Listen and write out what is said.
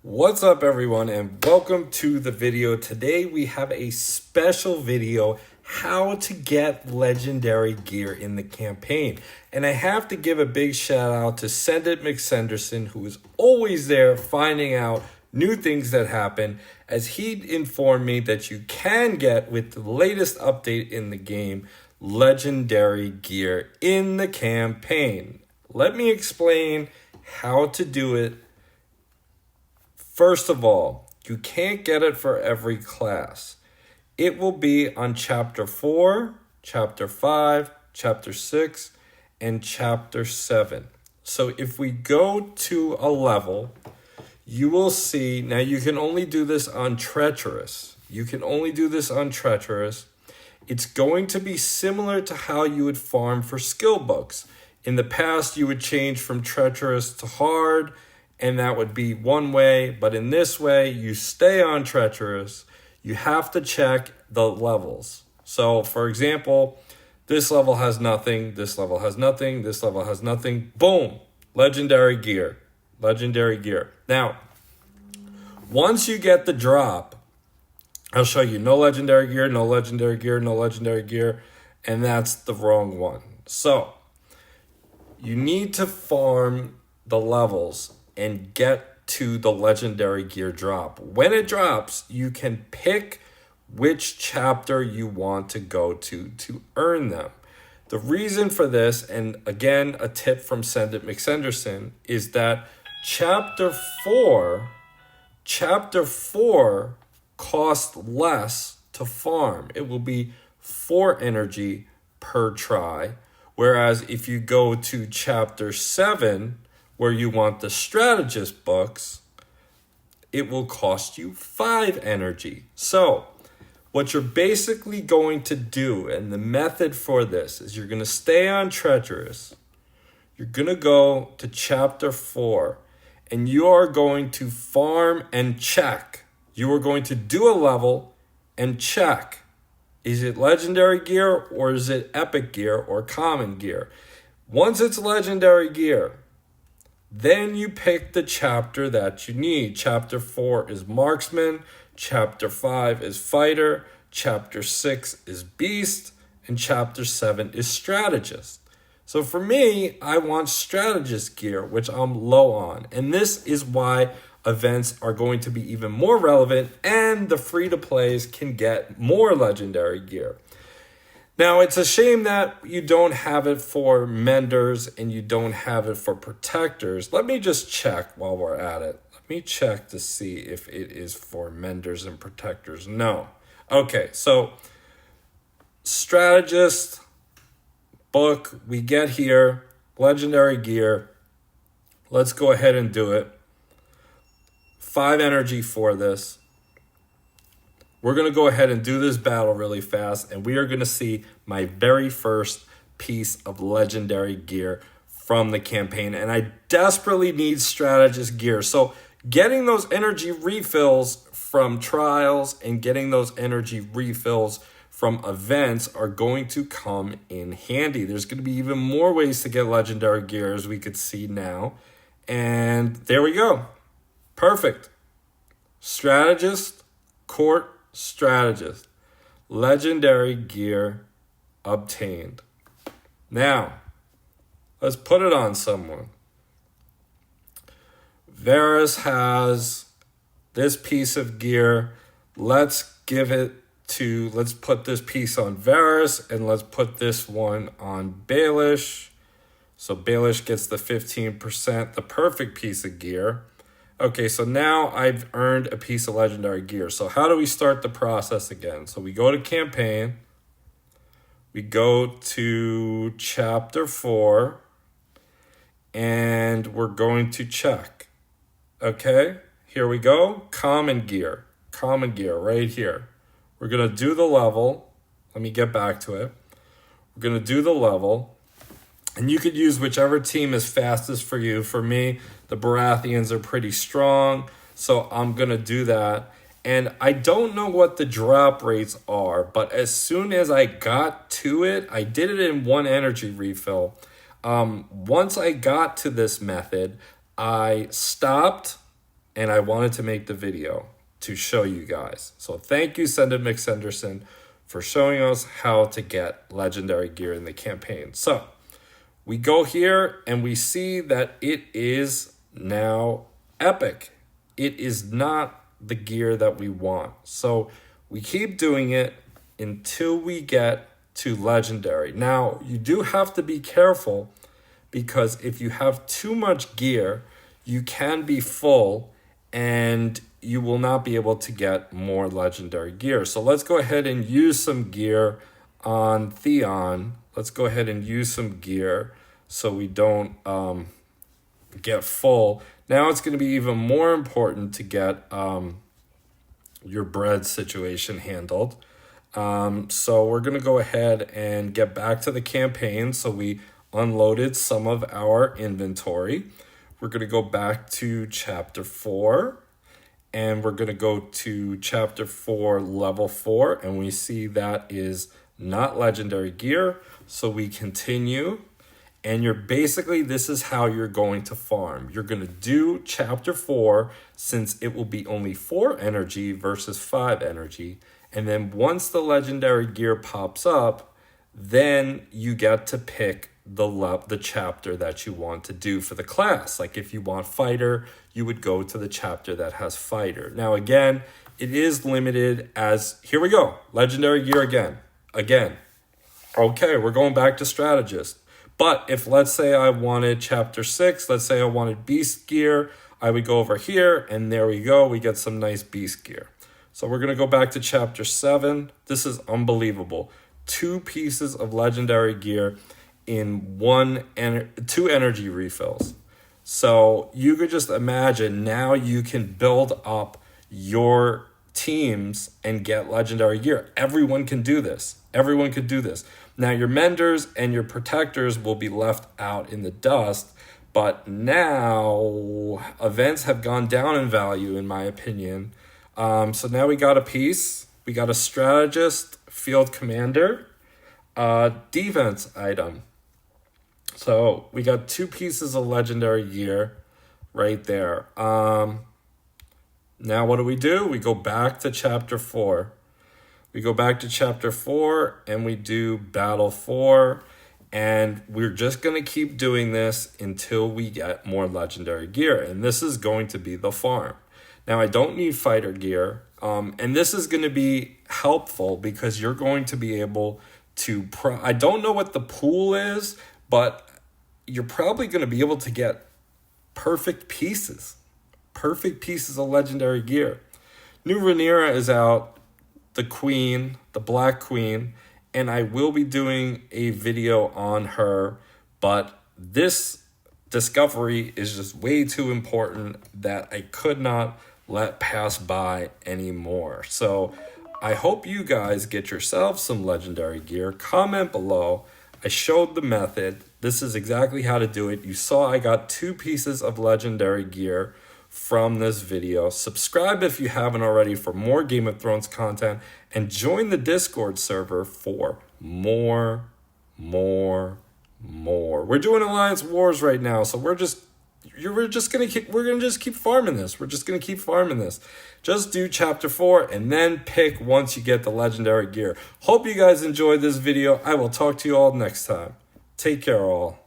What's up everyone and welcome to the video. Today we have a special video, how to get legendary gear in the campaign. And I have to give a big shout out to Send It McSenderson, who is always there finding out new things that happen, as he informed me that you can get, with the latest update in the game, legendary gear in the campaign. Let me explain how to do it. First of all, you can't get it for every class. It will be on Chapter 4, Chapter 5, Chapter 6, and Chapter 7. So if we go to a level, you will see, now you can only do this on Treacherous. It's going to be similar to how you would farm for skill books. In the past, you would change from Treacherous to Hard, and that would be one way, but in this way, you stay on Treacherous. You have to check the levels. So, for example, this level has nothing, this level has nothing, this level has nothing. Boom! Legendary gear. Now, once you get the drop, I'll show you no legendary gear, no legendary gear, no legendary gear, and that's the wrong one. So, you need to farm the levels and get to the legendary gear drop. When it drops, you can pick which chapter you want to go to earn them. The reason for this, and again, a tip from Send It McSenderson, is that chapter 4 costs less to farm. It will be 4 energy per try. Whereas if you go to chapter 7, where you want the strategist books, it will cost you 5 energy. So what you're basically going to do, and the method for this, is you're going to stay on Treacherous. You're going to go to chapter 4, and you are going to farm and check. You are going to do a level and check. Is it legendary gear, or is it epic gear or common gear? Once it's legendary gear, then you pick the chapter that you need. Chapter 4 is Marksman, Chapter 5 is Fighter, Chapter 6 is Beast, and Chapter 7 is Strategist. So for me, I want Strategist gear, which I'm low on. And this is why events are going to be even more relevant, and the free-to-plays can get more legendary gear. Now, it's a shame that you don't have it for menders and you don't have it for protectors. Let me just check while we're at it. Let me check to see if it is for menders and protectors. No. Okay, so strategist book, we get here, legendary gear. Let's go ahead and do it. 5 energy for this. We're going to go ahead and do this battle really fast, and we are going to see my very first piece of legendary gear from the campaign. And I desperately need strategist gear. So getting those energy refills from trials and getting those energy refills from events are going to come in handy. There's going to be even more ways to get legendary gear, as we could see now. And there we go. Perfect. Strategist, court, strategist, legendary gear obtained. Now, let's put it on someone. Varus has this piece of gear. Let's put this piece on Varus, and let's put this one on Baelish. So Baelish gets the 15%, the perfect piece of gear. Okay, so now I've earned a piece of legendary gear. So how do we start the process again? So we go to campaign. We go to chapter 4. And we're going to check. Okay, here we go. Common gear right here. We're going to do the level. Let me get back to it. We're going to do the level. And you could use whichever team is fastest for you. For me, the Baratheons are pretty strong, so I'm going to do that. And I don't know what the drop rates are, but as soon as I got to it, I did it in 1 energy refill. Once I got to this method, I stopped, and I wanted to make the video to show you guys. So thank you, Send It Mix Henderson, for showing us how to get legendary gear in the campaign. So we go here and we see that it is now epic. It is not the gear that we want. So we keep doing it until we get to legendary. Now, you do have to be careful, because if you have too much gear, you can be full and you will not be able to get more legendary gear. So let's go ahead and use some gear on Theon. Let's go ahead and use some gear so we don't get full. Now it's going to be even more important to get your bread situation handled. So we're going to go ahead and get back to the campaign. So we unloaded some of our inventory. We're going to go back to chapter 4, and we're going to go to chapter 4, level 4, and we see that is not legendary gear. So we continue, and this is how you're going to farm. You're going to do chapter 4, since it will be only 4 energy versus 5 energy. And then once the legendary gear pops up, then you get to pick the chapter that you want to do for the class. Like if you want fighter, you would go to the chapter that has fighter. Now again, it is limited as, here we go, legendary gear again. Okay, we're going back to strategist. But if, let's say I wanted chapter 6, let's say I wanted beast gear, I would go over here, and there we go, we get some nice beast gear. So we're going to go back to chapter 7. This is unbelievable. 2 pieces of legendary gear in 2 energy refills. So you could just imagine, now you can build up your teams and get legendary gear. Everyone can do this. Everyone could do this. Now your menders and your protectors will be left out in the dust, but now events have gone down in value, in my opinion. So now we got a piece. We got a strategist, field commander, defense item. So we got 2 pieces of legendary gear right there. Now what do? We go back to chapter 4. We go back to chapter 4 and we do battle 4. And we're just going to keep doing this until we get more legendary gear. And this is going to be the farm. Now, I don't need fighter gear. And this is going to be helpful because you're going to be able to... I don't know what the pool is, but you're probably going to be able to get perfect pieces of legendary gear. New Rhaenyra is out, the queen, the Black Queen, and I will be doing a video on her, but this discovery is just way too important that I could not let pass by anymore. So I hope you guys get yourselves some legendary gear. Comment below. I showed the method. This is exactly how to do it. You saw I got 2 pieces of legendary gear from this video. Subscribe if you haven't already for more Game of Thrones content, and join the Discord server for more. We're doing Alliance Wars right now, so we're gonna keep farming this. We're just gonna keep farming this. Just do chapter 4 and then pick once you get the legendary gear. Hope you guys enjoyed this video. I will talk to you all next time. Take care, all.